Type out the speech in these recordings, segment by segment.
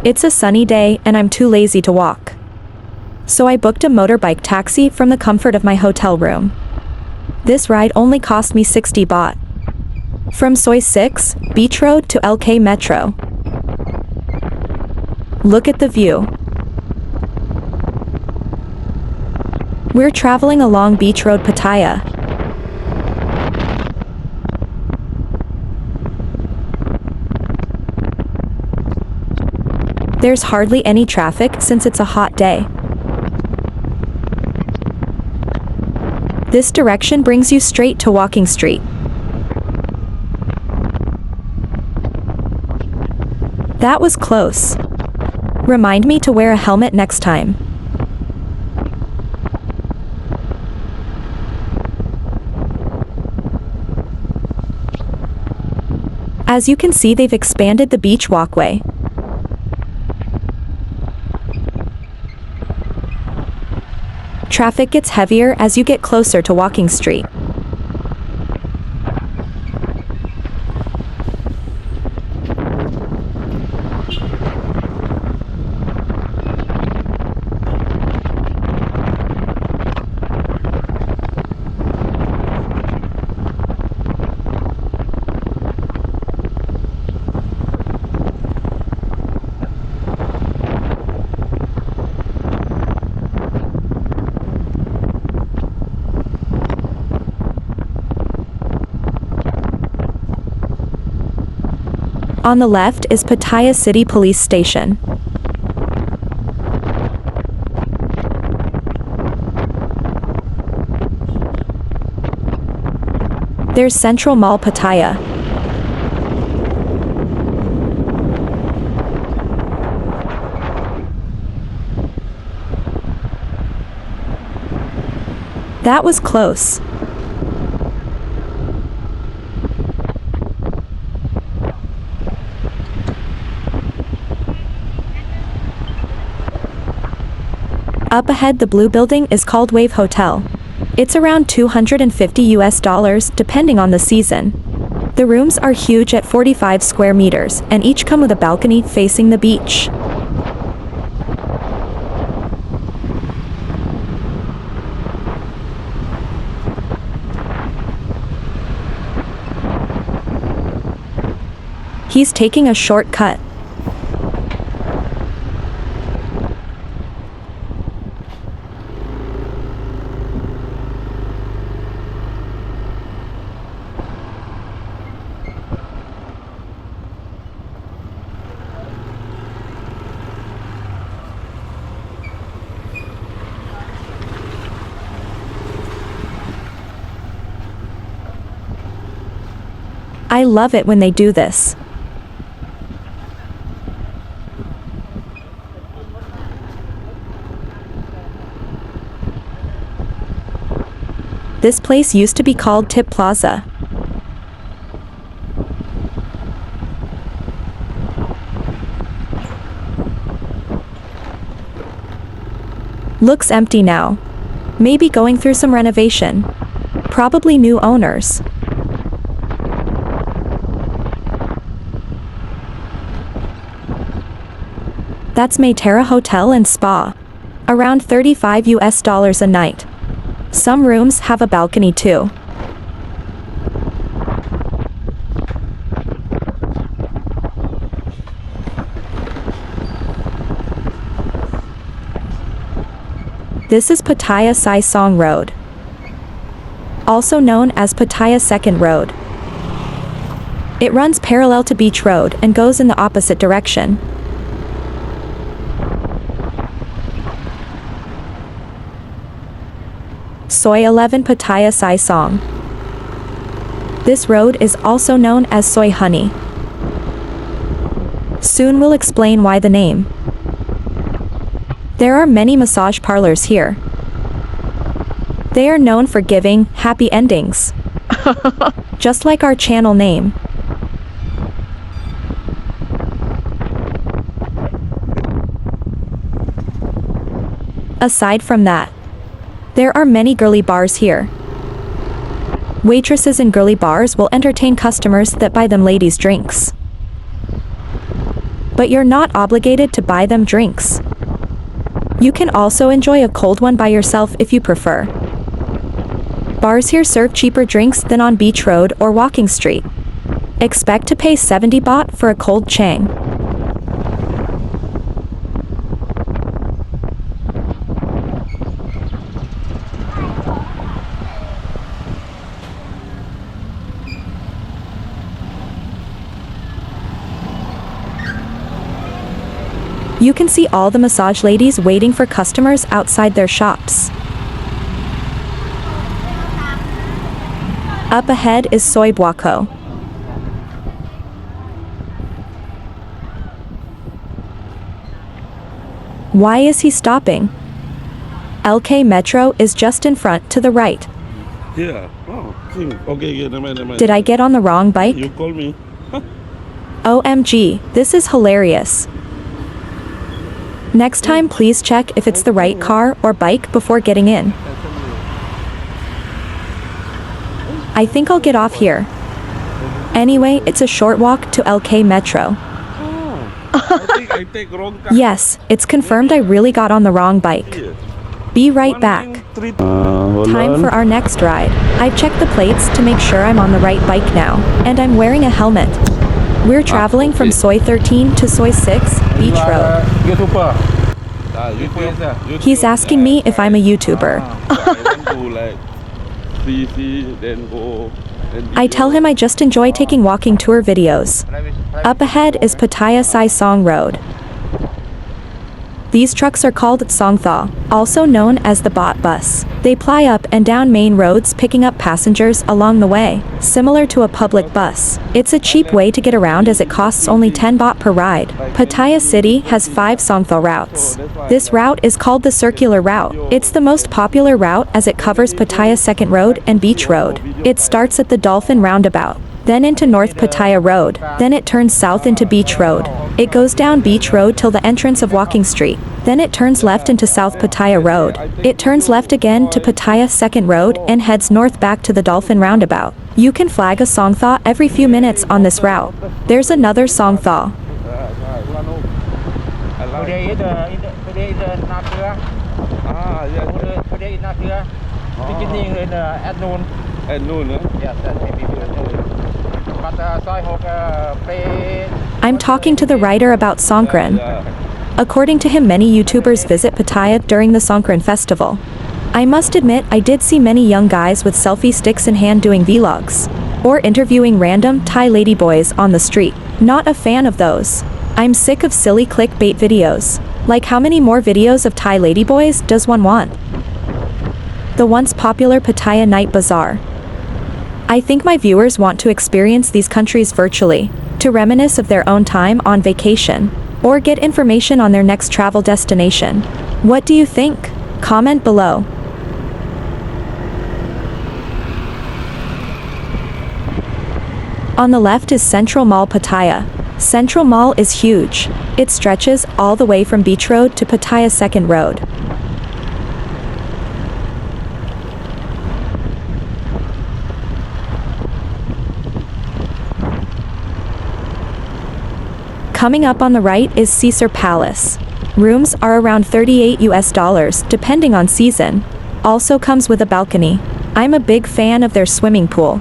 It's a sunny day and I'm too lazy to walk. So I booked a motorbike taxi from the comfort of my hotel room. This ride only cost me 60 baht. From Soi 6, Beach Road to LK Metro. Look at the view. We're traveling along Beach Road Pattaya. There's hardly any traffic since it's a hot day. This direction brings you straight to Walking Street. That was close. Remind me to wear a helmet next time. As you can see, they've expanded the beach walkway. Traffic gets heavier as you get closer to Walking Street. On the left is Pattaya City Police Station. There's Central Mall Pattaya. That was close. Up ahead, the blue building is called Wave Hotel. It's around $250 depending on the season. The rooms are huge at 45 square meters and each come with a balcony facing the beach. He's taking a shortcut. I love it when they do this. This place used to be called Tip Plaza. Looks empty now. Maybe going through some renovation. Probably new owners. That's Maytera Hotel and Spa. Around $35 a night. Some rooms have a balcony too. This is Pattaya Sai Song Road, also known as Pattaya Second Road. It runs parallel to Beach Road and goes in the opposite direction. Soi 11 Pattaya Sai Song. This road is also known as Soi Honey. Soon we'll explain why the name. There are many massage parlors here. They are known for giving happy endings. Just like our channel name. Aside from that, there are many girly bars here. Waitresses in girly bars will entertain customers that buy them ladies' drinks. but you're not obligated to buy them drinks. You can also enjoy a cold one by yourself if you prefer. Bars here serve cheaper drinks than on Beach Road or Walking Street. Expect to pay 70 baht for a cold chang. You can see all the massage ladies waiting for customers outside their shops. Up ahead is Soi Buako. Why is he stopping? LK Metro is just in front to the right. Yeah. Oh, okay, never mind. Did I get on the wrong bike? You call me. OMG, this is hilarious. Next time, please check if it's the right car or bike before getting in. I think I'll get off here. Anyway, it's a short walk to LK Metro. I take wrong car. Yes, it's confirmed I really got on the wrong bike. Be right back. Time for our next ride. I've checked the plates to make sure I'm on the right bike now, and I'm wearing a helmet. We're traveling from Soi 13 to Soi 6, Beach Road. YouTuber. He's asking me if I'm a YouTuber. I tell him I just enjoy taking walking tour videos. Up ahead is Pattaya Sai Song Road. These trucks are called Songthaew, also known as the baht bus. They ply up and down main roads picking up passengers along the way, similar to a public bus. It's a cheap way to get around as it costs only 10 baht per ride. Pattaya City has 5 Songthaew routes. This route is called the circular route. It's the most popular route as it covers Pattaya Second Road and Beach Road. It starts at the Dolphin Roundabout, then into North Pattaya Road, then it turns south into Beach Road. It goes down Beach Road till the entrance of Walking Street. Then it turns left into South Pattaya Road. It turns left again to Pattaya Second Road and heads north back to the Dolphin Roundabout. You can flag a Songthaew every few minutes on this route. There's another Songthaew. Today is Natura. Today is Natura. Beginning in at noon. At noon, huh? Yes, maybe at noon. But Soi Hope pay. I'm talking to the writer about Songkran. According to him, many YouTubers visit Pattaya during the Songkran festival. I must admit, I did see many young guys with selfie sticks in hand doing vlogs, or interviewing random Thai ladyboys on the street. Not a fan of those. I'm sick of silly clickbait videos. Like, how many more videos of Thai ladyboys does one want? The once popular Pattaya Night Bazaar. I think my viewers want to experience these countries virtually, to reminisce of their own time on vacation, or get information on their next travel destination. What do you think? Comment below. On the left is Central Mall Pattaya. Central Mall is huge. It stretches all the way from Beach Road to Pattaya Second Road. Coming up on the right is Caesar Palace. Rooms are around $38 depending on season. Also comes with a balcony. I'm a big fan of their swimming pool.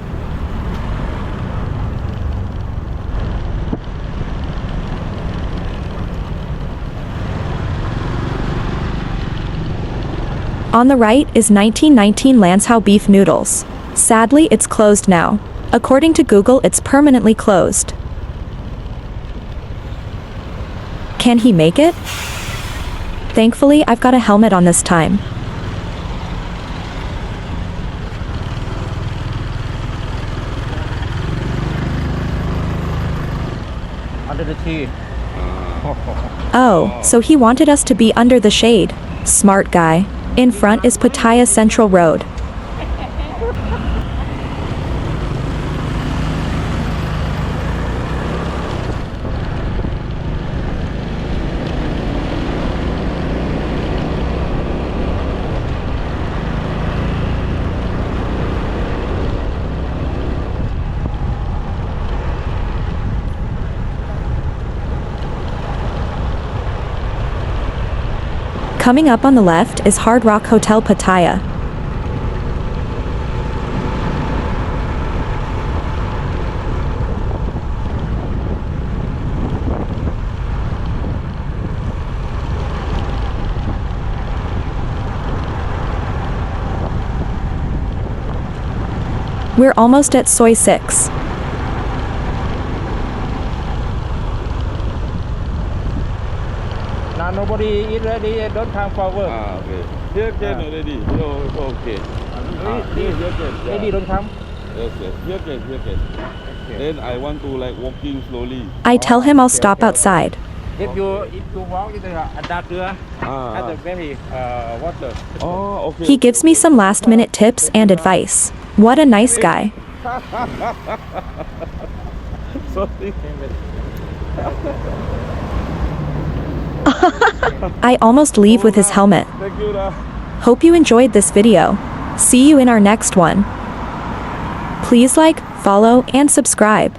On the right is 1919 Lansao beef noodles. Sadly, it's closed now. According to Google, it's permanently closed. Can he make it? Thankfully, I've got a helmet on this time. Under the tree. Oh, so he wanted us to be under the shade. Smart guy. In front is Pattaya Central Road. Coming up on the left is Hard Rock Hotel Pattaya. We're almost at Soi 6. Now nobody is ready, don't come forward. Okay. Here can already. Okay. Here can. Ready, don't come. Yes. Here can. Then I want to like walking slowly. I tell him I'll stop outside. If you walk in the at the very water. Oh, okay. He gives me some last-minute tips and advice. What a nice guy. Sorry. I almost leave with his helmet. Thank you, lah. Hope you enjoyed this video. See you in our next one. Please like, follow, and subscribe.